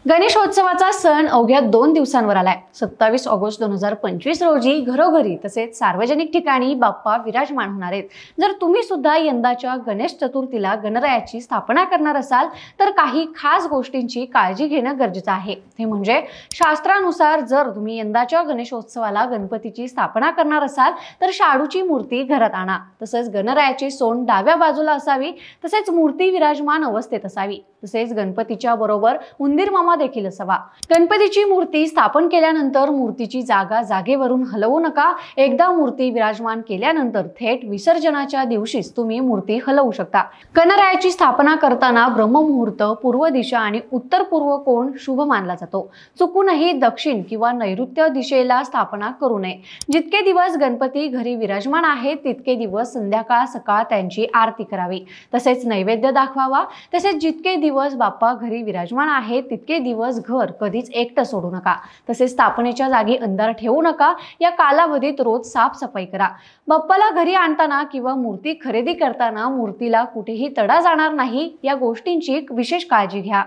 गणेशोत्सवाचा सण अवघ्या 2 दिवसांवर आलाय। 27 ऑगस्ट 2025 रोजी घरोघरी तसेच सार्वजनिक ठिकाणी बाप्पा विराजमान होणार आहेत। जर तुम्ही सुद्धा यंदाच्या गणेश चतुर्थीला गणरायाची स्थापना करणार असाल तर काही खास गोष्टींची काळजी घेणं गरजेचं आहे। ते म्हणजे शास्त्रानुसार जर तुम्ही यंदाच्या गणेशोत्सवाला गणपतीची स्थापना करणार असाल तर शाडूची मूर्ती घरात आणा। तसेच गणरायाची सोंड डाव्या बाजूला असावी, तसेच मूर्ती विराजमान अवस्थेत असावी। तसेच गणपतीच्या बरोबर उंदीर मामा देखील असावा। गणपतीची मूर्ती स्थापन केल्यानंतर मूर्तीची जागा जागेवरून हलवू नका। एकदा मूर्ती विराजमान केल्यानंतर थेट विसर्जनाच्या दिवशीच तुम्ही मूर्ती हलवू शकता। गणरायाची स्थापना करताना ब्रह्ममुहूर्त, पूर्व दिशा आणि उत्तर पूर्व कोण शुभ मानला जातो। चुकूनही दक्षिण किंवा नैऋत्य दिशेला स्थापना करू नये। जितके दिवस गणपती घरी विराजमान आहेत तितके दिवस संध्याकाळ सकाळ त्यांची आरती करावी, तसेच नैवेद्य दाखवावा। तसेच जितके दिवस बाप्पा घरी विराजमान आहेत तितके दिवस घर कधीच एकटं सोडू नका। तसेच स्थापनेच्या जागी अंधार ठेवू नका। या कालावधीत रोज साफसफाई करा। बाप्पाला घरी आणताना किंवा मूर्ती खरेदी करताना मूर्तीला कुठेही तडा जाणार नाही या गोष्टींची विशेष काळजी घ्या।